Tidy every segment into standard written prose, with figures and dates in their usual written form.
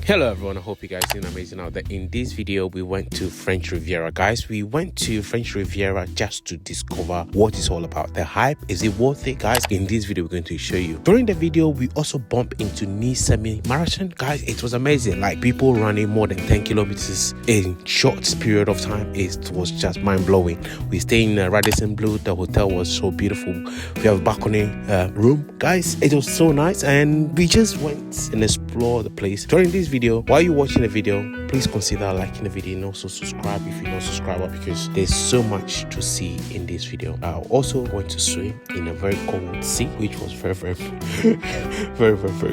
Hello everyone, I hope you guys are doing amazing out there. In this video, we went to French Riviera, guys. We went to French Riviera just to discover what it's all about. The hype, is it worth it, guys? In this video, we're going to show you. During the video, we also bumped into Nice semi-marathon. Guys, it was amazing. Like, people running more than 10 kilometers in short period of time. It was just mind-blowing. We stayed in Radisson Blue. The hotel was so beautiful. We have a balcony room. Guys, it was so nice, and we just went and explored the place. During this video, while you're watching the video, please consider liking the video and also subscribe if you're not a subscriber, because there's so much to see in this video. I also went to swim in a very cold sea, which was very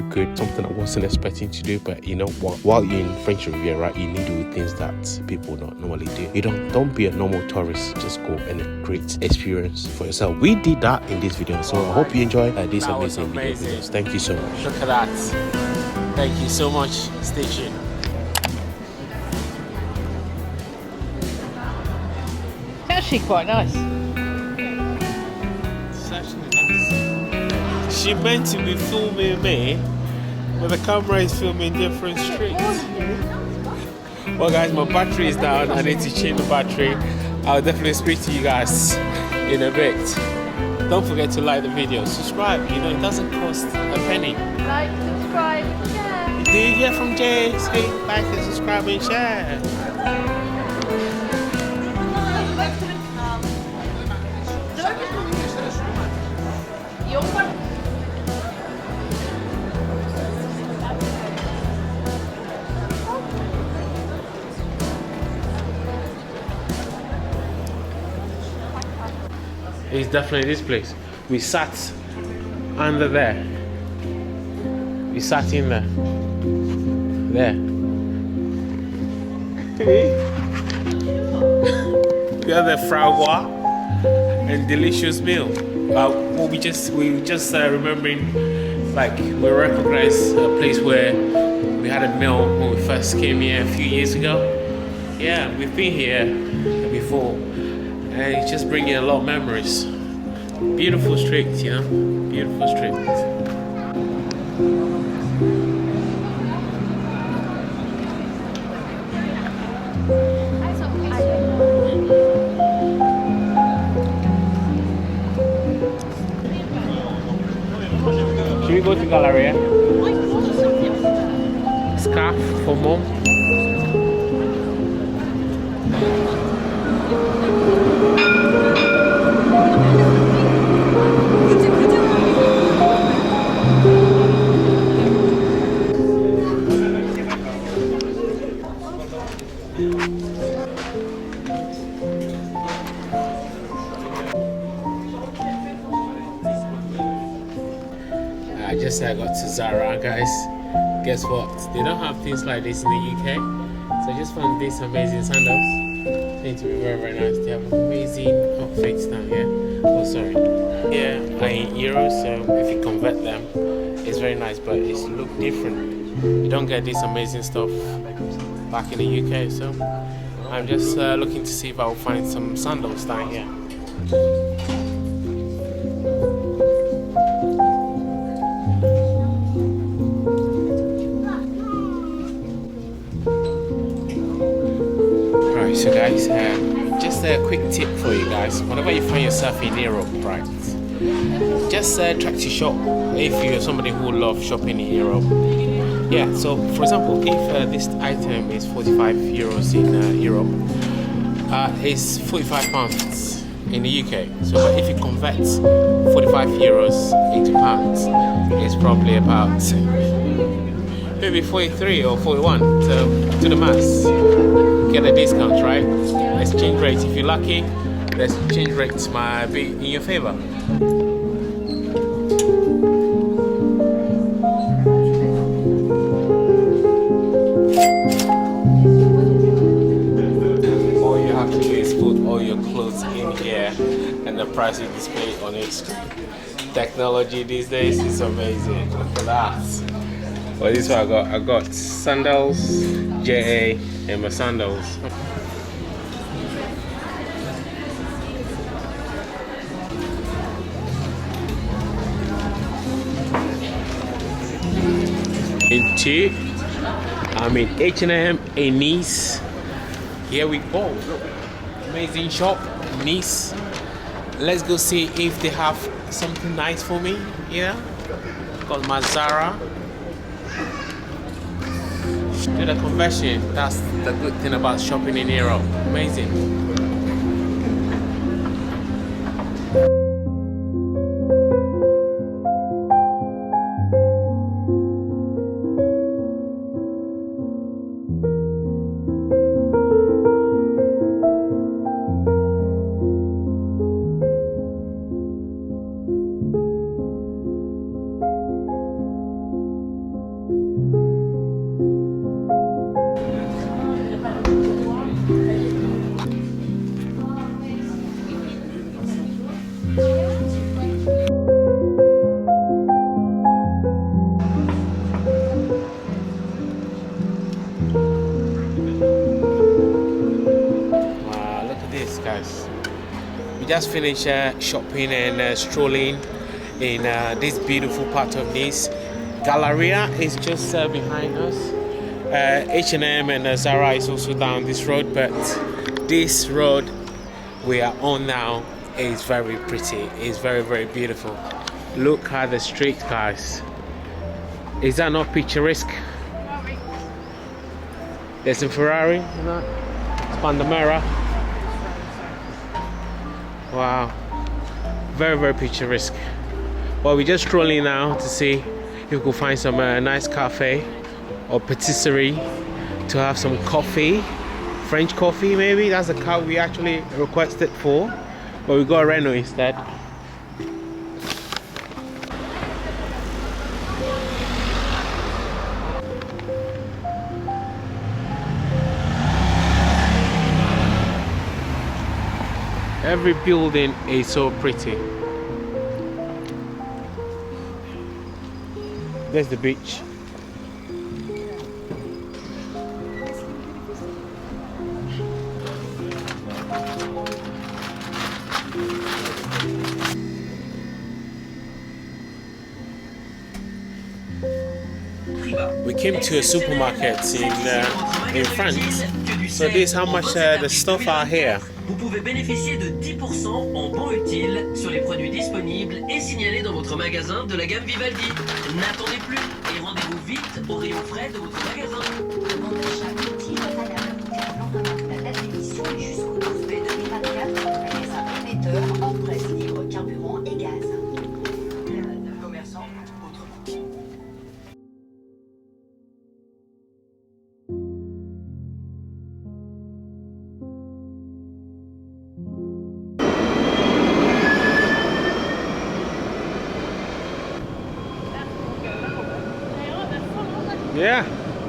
good. Something I wasn't expecting to do, but you know, while you're in French Riviera, you need to do things that people not normally do. You don't be a normal tourist, just go and create experience for yourself. We did that in this video, so I hope you enjoy this amazing video videos. Thank you so much. Look at that. Thank you so much. Stay tuned. It's actually quite nice. It's actually nice. She meant to be filming me, but the camera is filming different streets. Well guys, my battery is down. I need to change the battery. I'll definitely speak to you guys in a bit. Don't forget to like the video, subscribe, you know, it doesn't cost a penny. Like, subscribe, share. Do you hear from Jay? Say like and subscribe and share. It's definitely this place. We sat under there. We sat in there. There. We had a fragua and delicious meal. We just remembering, like, we recognized a place where we had a meal when we first came here a few years ago. Yeah, we've been here before, and it's just bringing a lot of memories. Beautiful streets, you know, beautiful streets. Should we go to Galleria? Scarf for mom. I just got to Zara, guys. Guess what? They don't have things like this in the UK. So I just found these amazing sandals. They need to be very nice. They have amazing outfits down here. Oh, sorry. Yeah, in euros, so if you convert them, it's very nice, but it look different. You don't get this amazing stuff back in the UK, so I'm just looking to see if I will find some sandals down here. So guys, just a quick tip for you guys. Whenever you find yourself in Europe, right, just try to shop if you're somebody who loves shopping in Europe. Yeah, so for example, if this item is 45 euros in Europe, it's 45 pounds in the UK. So but if you convert 45 euros into pounds, it's probably about maybe 43 or 41. So do the maths. Get a discount, right? Exchange rate, if you're lucky, the exchange rates might be in your favor. All you have to do is put all your clothes in here and the price is displayed on your screen. Technology these days is amazing. Look at that. Well, this is what I got sandals, JA, and my sandals. Into I'm in H&M in Nice. Here we go. Look, amazing shop, Nice. Let's go see if they have something nice for me. Yeah, called my Zara. Do the conversion. That's the good thing about shopping in Europe. Amazing. Guys, we just finished shopping and strolling in this beautiful part of Nice. Galleria is just behind us. H&M and Zara is also down this road, but this road we are on now is very pretty. It's very, very beautiful. Look at the street, guys. Is that not picturesque? There's a Ferrari, you know? Panamera. Wow, very, very picturesque. Well, we're just strolling now to see if we could find some nice cafe or patisserie to have some coffee, French coffee maybe. That's the car we actually requested for, but we got a Renault instead. Every building is so pretty. There's the beach. We came to a supermarket in France. So this is how much the stuff are here. Vous pouvez bénéficier de 10% en bons utiles sur les produits disponibles et signalés dans votre magasin de la gamme Vivaldi. N'attendez plus et rendez-vous vite au rayon frais de votre magasin. Demande d'achat utile valable de la date d'émission et jusqu'au 12 mai 2024. Magasin émetteur, hors presse libre, carburant et gaz. Commerçant, autrement. Yeah.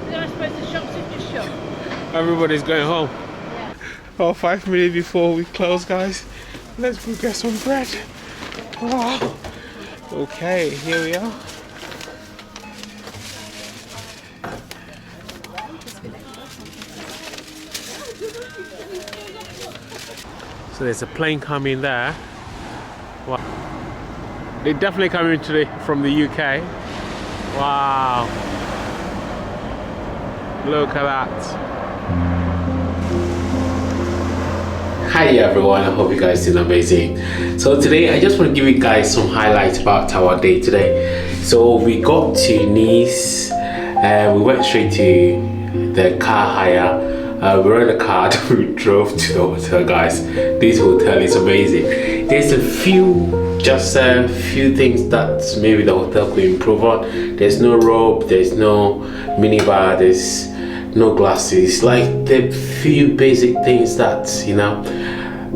They're supposed to shop if you shop. Everybody's going home. Yeah. Oh, 5 minutes before we close, guys. Let's go get some bread. Wow. Okay, here we are. So there's a plane coming there. Wow. They're definitely coming today from the UK. Wow. Look at that. Hi everyone, I hope you guys did amazing. So today I just want to give you guys some highlights about our day today. So we got to Nice and we went straight to the car hire. We were in the car and we drove to the hotel, guys. This hotel is amazing. There's a few things that maybe the hotel could improve on. There's no robe, there's no minibar, there's no glasses, like the few basic things that, you know,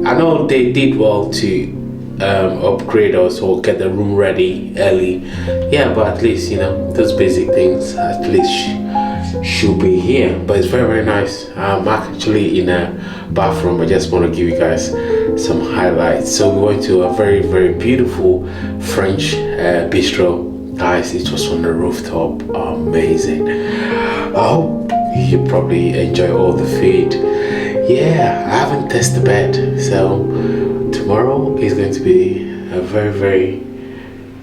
I know they did well to upgrade us or get the room ready early, yeah, but at least, you know, those basic things at least should be here. But it's very, very nice. I'm actually in a bathroom. I just want to give you guys some highlights. So we went to a very, very beautiful French bistro, guys. It was on the rooftop. Amazing. I hope you probably enjoy all the food. Yeah, I haven't tested the bed, so tomorrow is going to be a very, very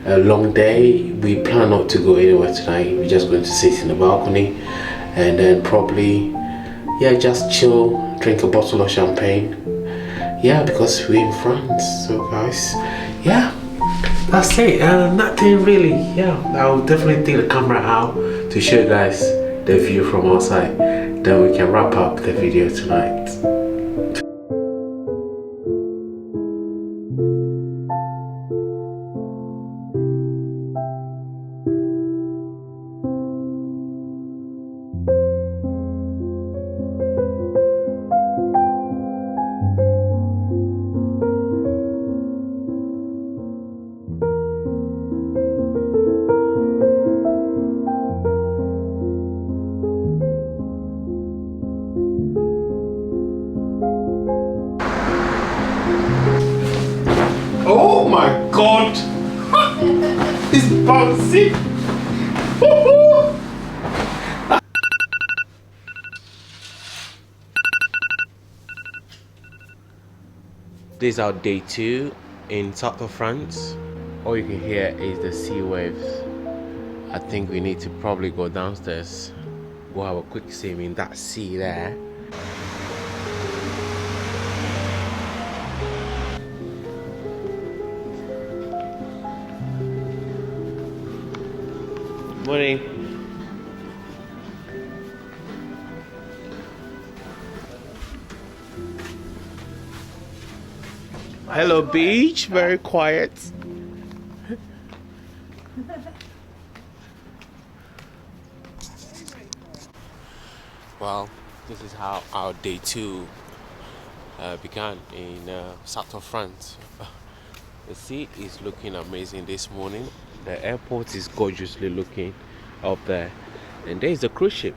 long day. We plan not to go anywhere tonight. We're just going to sit in the balcony and then probably, yeah, just chill, drink a bottle of champagne. Yeah, because we're in France. So guys, yeah, that's it. Nothing really. Yeah, I'll definitely take the camera out to show you guys the view from outside. Then we can wrap up the video tonight. Oh my god! It's bouncy! This is our day 2 in south of France. All you can hear is the sea waves. I think we need to probably go downstairs. We'll have a quick swim in that sea there. Morning. Hello beach, very quiet. Well, this is how our day 2 began in south of France. The sea is looking amazing this morning. The airport is gorgeously looking up there, and there is a cruise ship.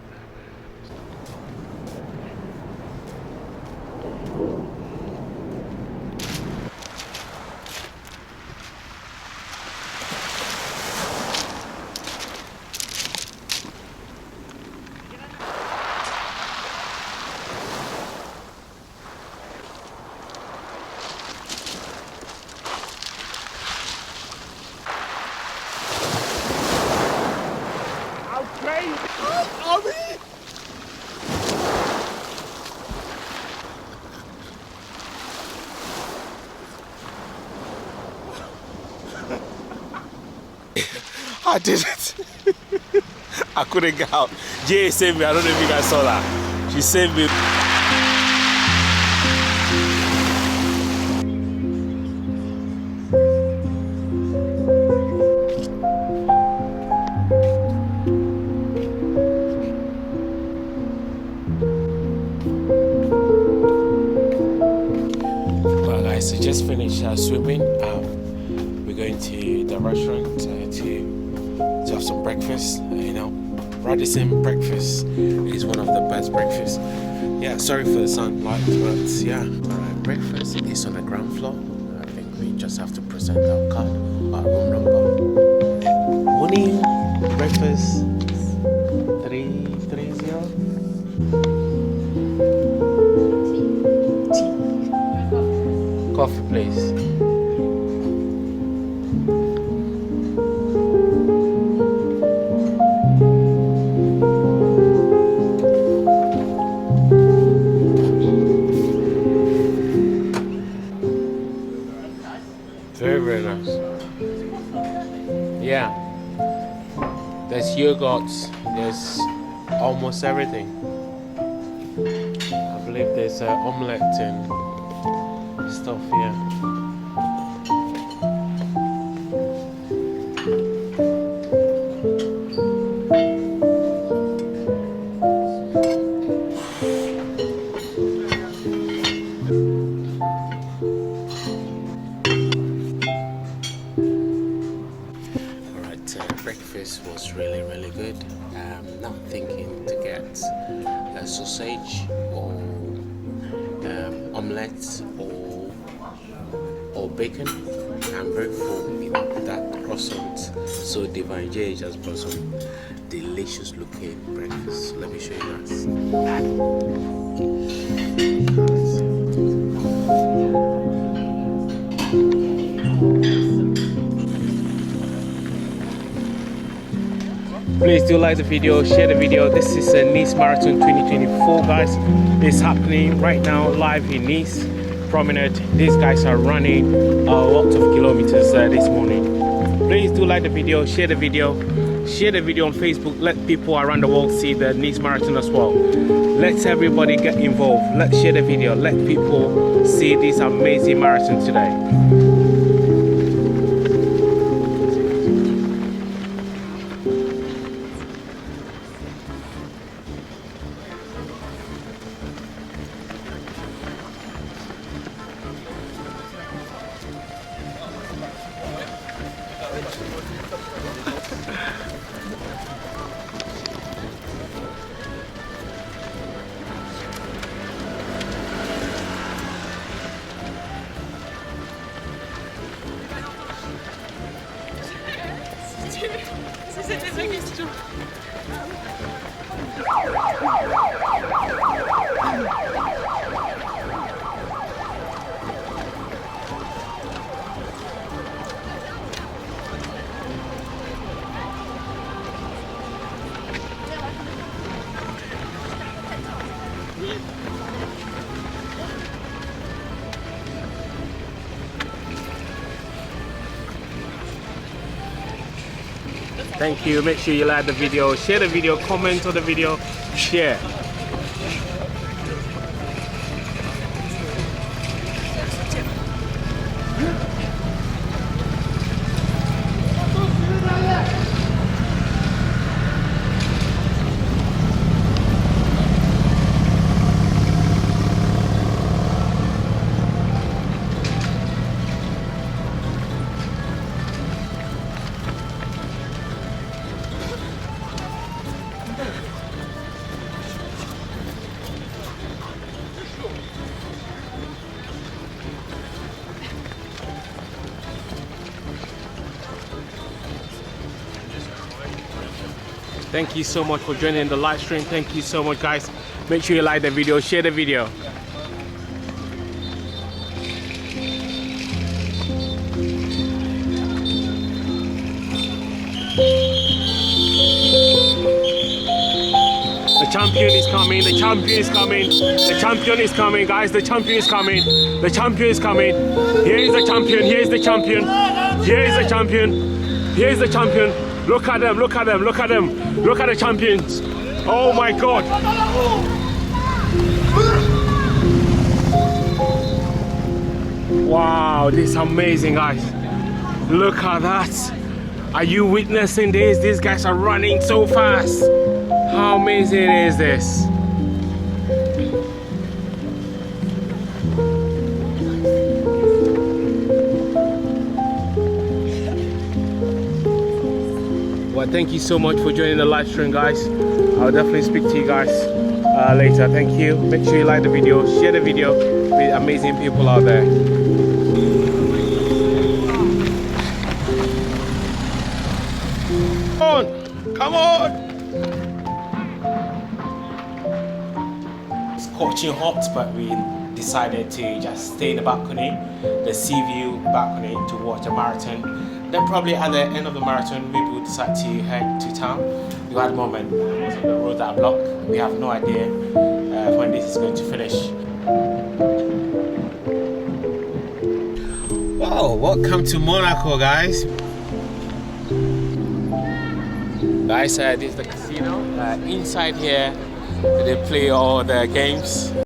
I did it. I couldn't get out. Jay saved me. I don't know if you guys saw that. She saved me. Well guys, so just finished swimming. We're going to the restaurant to have some breakfast. You know, Radisson breakfast is one of the best breakfasts. Yeah, sorry for the sunlight, but yeah. Alright, breakfast is on the ground floor. I think we just have to present our card, our room number. Morning breakfast 330. Tea. Coffee place. Very nice. Yeah. There's yogurts. There's almost everything. I believe there's omelette and stuff here. Breakfast was really good. Not thinking to get a sausage or omelette or bacon. I'm very full with that croissant. So Divine J just brought some delicious looking breakfast. Let me show you that. Please do like the video, share the video. This is a Nice Marathon 2024, guys. It's happening right now live in Nice Promenade. These guys are running a lot of kilometers this morning. Please do like the video, share the video. Share the video on Facebook. Let people around the world see the Nice Marathon as well. Let's everybody get involved. Let's share the video. Let people see this amazing marathon today. C'était sa question. Thank you. Make sure you like the video, share the video, comment on the video, share. Thank you so much for joining the live stream. Thank you so much, guys. Make sure you like the video, share the video. The champion is coming, the champion is coming, the champion is coming, guys, the champion is coming, the champion is coming. Here is the champion, here is the champion, here is the champion, here is the champion. Look at them, look at them, look at them, look at the champions. Oh my God. Wow, this is amazing, guys. Look at that. Are you witnessing this? These guys are running so fast. How amazing is this? Well, thank you so much for joining the live stream, guys. I'll definitely speak to you guys later. Thank you. Make sure you like the video, share the video with amazing people out there. Come on, come on. It's scorching hot, but we decided to just stay in the balcony, the sea view balcony, to watch a marathon. Then probably at the end of the marathon, maybe we'll decide to head to town. You at the moment, most of the roads are blocked. We have no idea when this is going to finish. Wow, welcome to Monaco, guys. Guys, this is the casino. Inside here, they play all the games.